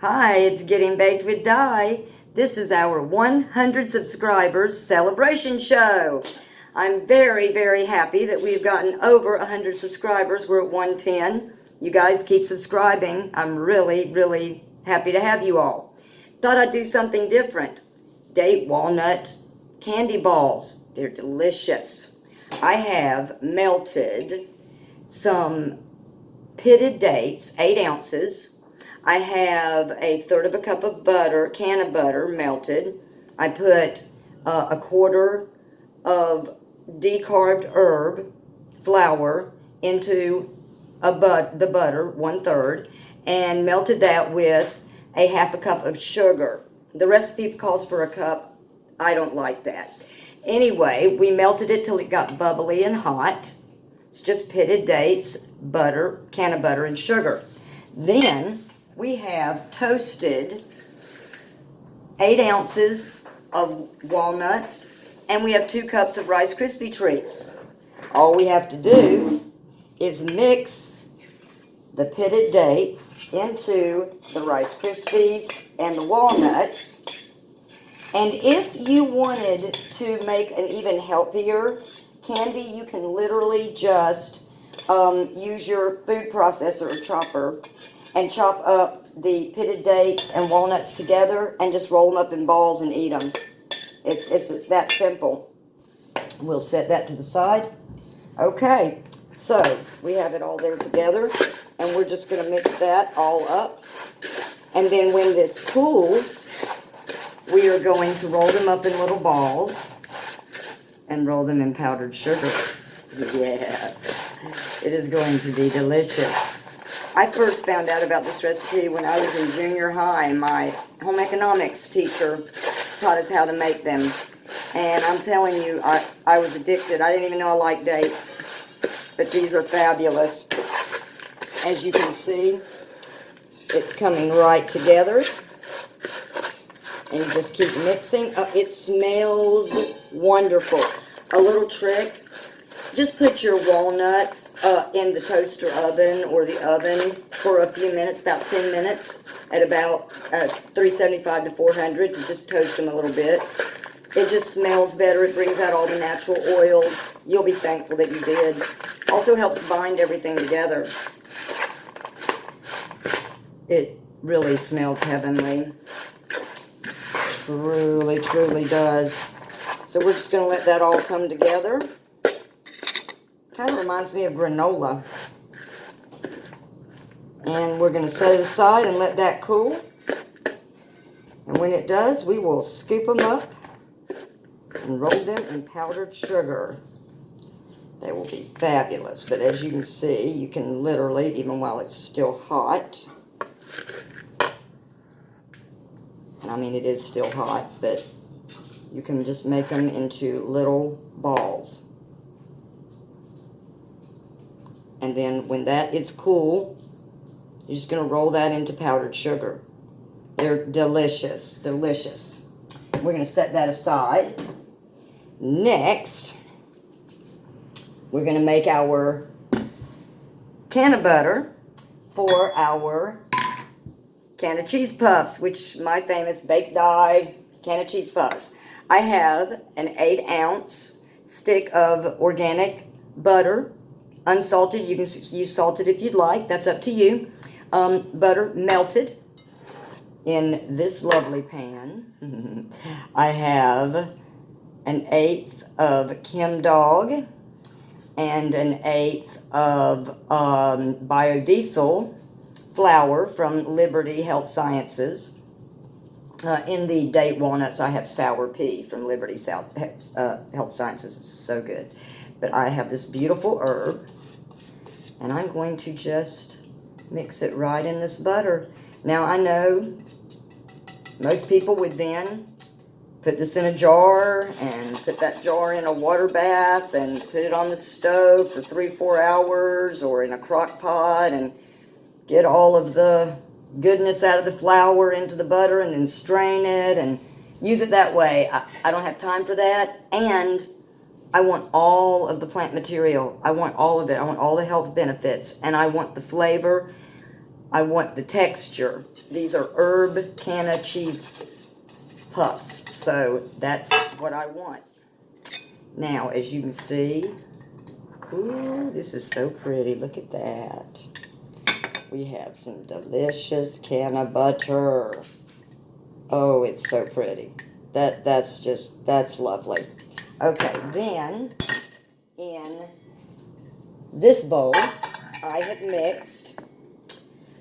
Hi, it's Getting Baked with Di. This is our 100 subscribers celebration show. I'm very, very happy that we've gotten over 100 subscribers. We're at 110. You guys keep subscribing. I'm really, really happy to have you all. Thought I'd do something different. Date walnut candy balls. They're delicious. I have melted some pitted dates, 8 ounces. I have a third of a cup of butter, Canna butter, melted. I put a quarter of decarbed herb flour into the butter, 1/3, and melted that with a half a cup of sugar. The recipe calls for a cup. I don't like that. Anyway, we melted it till it got bubbly and hot. It's just pitted dates, butter, Canna butter, and sugar. Then we have toasted 8 ounces of walnuts, and we have 2 cups of Rice Krispie treats. All we have to do is mix the pitted dates into the Rice Krispies and the walnuts. And if you wanted to make an even healthier candy, you can literally just use your food processor or chopper and chop up the pitted dates and walnuts together and just roll them up in balls and eat them. It's that simple. We'll set that to the side. Okay, so we have it all there together, and we're just going to mix that all up. And then when this cools, we are going to roll them up in little balls and roll them in powdered sugar. Yes, it is going to be delicious. I first found out about this recipe when I was in junior high. My home economics teacher taught us how to make them. And I'm telling you, I was addicted. I didn't even know I liked dates. But these are fabulous. As you can see, it's coming right together. And you just keep mixing. It smells wonderful. A little trick. Just put your walnuts in the toaster oven or the oven for a few minutes, about 10 minutes, at about 375 to 400 to just toast them a little bit. It just smells better. It brings out all the natural oils. You'll be thankful that you did. Also helps bind everything together. It really smells heavenly. Truly, truly does. So we're just going to let that all come together. Kind of reminds me of granola. And we're going to set it aside and let that cool. And when it does, we will scoop them up and roll them in powdered sugar. They will be fabulous. But as you can see, you can literally, even while it's still hot, and I mean it is still hot, but you can just make them into little balls. And then when that is cool, you're just going to roll that into powdered sugar. They're delicious, delicious. We're going to set that aside. Next, we're going to make our Canna butter for our Canna cheese puffs, which my famous baked dye Canna cheese puffs. I have an 8-ounce stick of organic butter. Unsalted, you can use salted if you'd like. That's up to you. Butter melted in this lovely pan. I have an 1/8 of Chem Dog and an 1/8 of biodiesel flour from Liberty Health Sciences. In the date walnuts, I have sour pea from Liberty Health Sciences. It's so good. But I have this beautiful herb, and I'm going to just mix it right in this butter. Now, I know most people would then put this in a jar and put that jar in a water bath and put it on the stove for 3-4 hours or in a crock pot and get all of the goodness out of the flour into the butter and then strain it and use it that way. I don't have time for that, and I want all of the plant material. I want all of it. I want all the health benefits, and I want the flavor. I want the texture. These are herb Canna cheese puffs, so that's what I want. Now, as you can see, ooh, this is so pretty. Look at that. We have some delicious Canna butter. Oh, it's so pretty. That's lovely. Okay, then in this bowl, I have mixed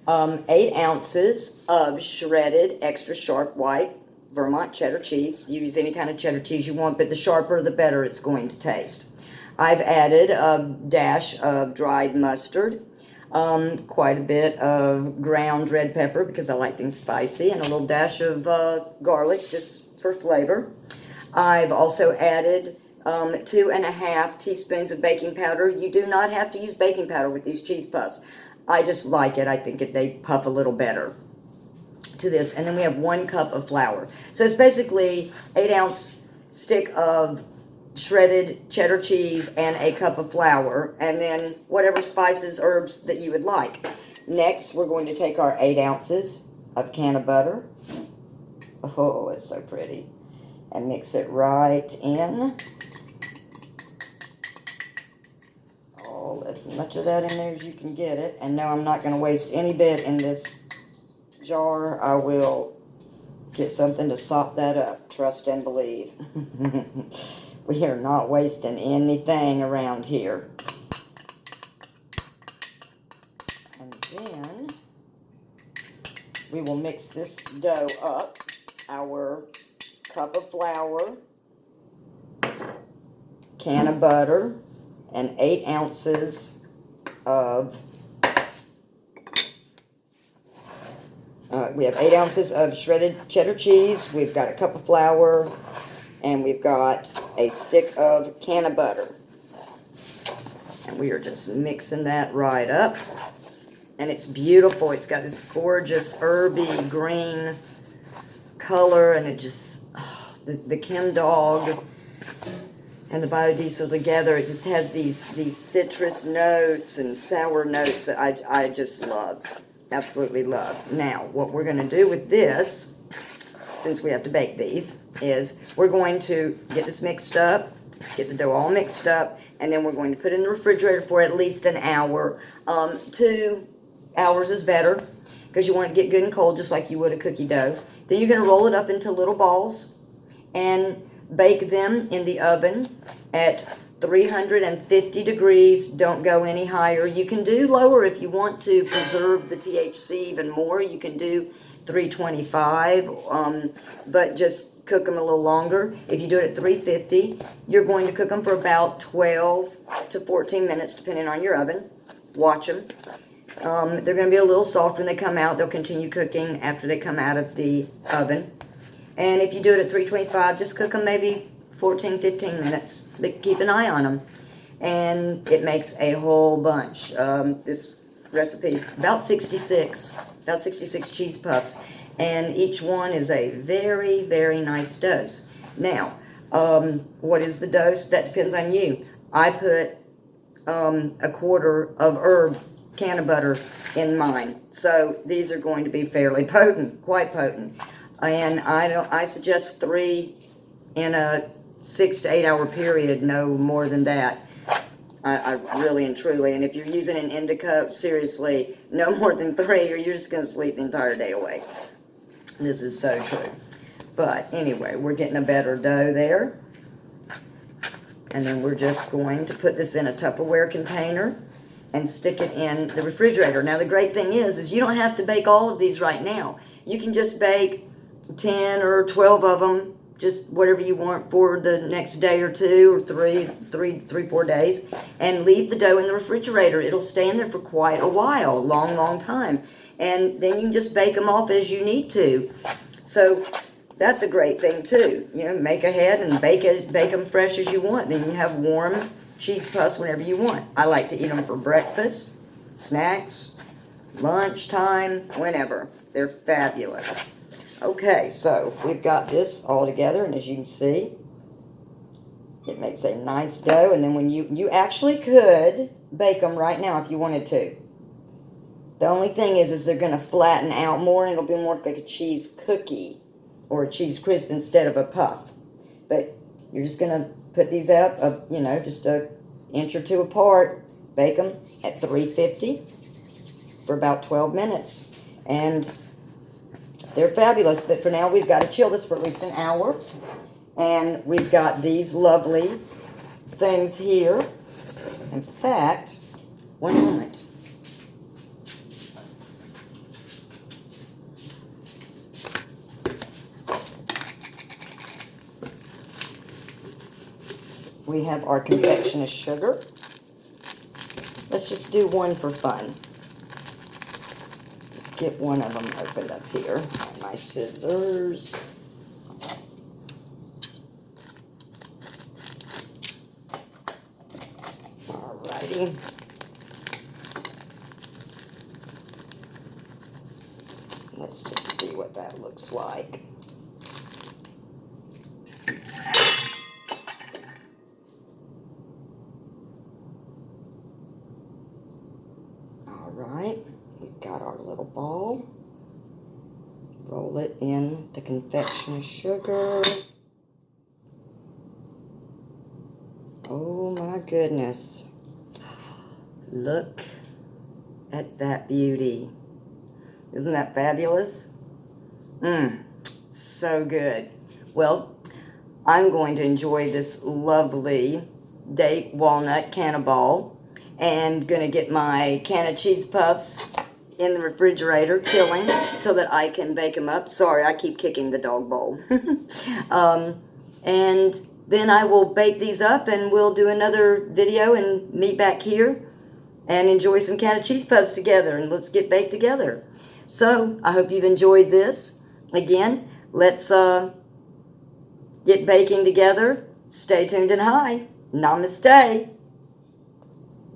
8 ounces of shredded extra sharp white Vermont cheddar cheese. You use any kind of cheddar cheese you want, but the sharper the better it's going to taste. I've added a dash of dried mustard, quite a bit of ground red pepper because I like things spicy, and a little dash of garlic just for flavor. I've also added 2.5 teaspoons of baking powder. You do not have to use baking powder with these cheese puffs. I just like it. I think they puff a little better to this. And then we have 1 cup of flour. So it's basically 8-ounce stick of shredded cheddar cheese and a cup of flour, and then whatever spices, herbs that you would like. Next, we're going to take our 8 ounces of Canna butter. Oh, it's so pretty. And mix it right in. Oh, as much of that in there as you can get it. And no, I'm not going to waste any bit in this jar. I will get something to sop that up. Trust and believe. We are not wasting anything around here. And then we will mix this dough up. Our cup of flour, Canna butter, and 8 ounces of, we have 8 ounces of shredded cheddar cheese, we've got a cup of flour, and we've got a stick of Canna butter. And we are just mixing that right up. And it's beautiful. It's got this gorgeous herby green color, and it just, the Chem Dog and the biodiesel together, it just has these citrus notes and sour notes that I just love. Absolutely love. Now, what we're going to do with this, since we have to bake these, is we're going to get this mixed up, get the dough all mixed up, and then we're going to put it in the refrigerator for at least an hour. 2 hours is better because you want it to get good and cold just like you would a cookie dough. Then you're going to roll it up into little balls and bake them in the oven at 350 degrees. Don't go any higher. You can do lower if you want to preserve the THC even more. You can do 325, but just cook them a little longer. If you do it at 350, you're going to cook them for about 12 to 14 minutes, depending on your oven. Watch them. They're going to be a little soft when they come out. They'll continue cooking after they come out of the oven. And if you do it at 325, just cook them maybe 14, 15 minutes. But keep an eye on them. And it makes a whole bunch. This recipe, about 66 cheese puffs. And each one is a very, very nice dose. Now, what is the dose? That depends on you. I put a quarter of herb Canna butter in mine. So these are going to be fairly potent, quite potent. And I suggest 3 in a 6 to 8 hour period, no more than that. I really and truly, and if you're using an indica, seriously, no more than 3 or you're just going to sleep the entire day away. This is so true. But anyway, we're getting a better dough there. And then we're just going to put this in a Tupperware container and stick it in the refrigerator. Now the great thing is you don't have to bake all of these right now. You can just bake 10 or 12 of them, just whatever you want for the next day or 2 or 4 days, and leave the dough in the refrigerator. It'll stay in there for quite a while, long time. And then you can just bake them off as you need to. So that's a great thing too. You know, make ahead and bake them fresh as you want. Then you have warm cheese puffs whenever you want. I like to eat them for breakfast, snacks, lunchtime, whenever. They're fabulous. Okay, so we've got this all together, and as you can see, it makes a nice dough. And then when you actually could bake them right now if you wanted to. The only thing is they're going to flatten out more, and it'll be more like a cheese cookie or a cheese crisp instead of a puff. But you're just going to put these up, you know, just an inch or two apart. Bake them at 350 for about 12 minutes. And they're fabulous. But for now, we've got to chill this for at least an hour. And we've got these lovely things here. In fact, one moment. We have our confectioner's sugar. Let's just do one for fun. Let's get one of them opened up here. My scissors. Alrighty. Let's just see what that looks like. Alright, we've got our little ball. Roll it in the confectioner's sugar. Oh my goodness. Look at that beauty. Isn't that fabulous? So good. Well, I'm going to enjoy this lovely date walnut canna ball. And gonna get my Canna cheese puffs in the refrigerator chilling so that I can bake them up. Sorry, I keep kicking the dog bowl. And then I will bake these up and we'll do another video and meet back here and enjoy some Canna cheese puffs together, and let's get baked together. So I hope you've enjoyed this. Again, let's get baking together. Stay tuned and hi. Namaste.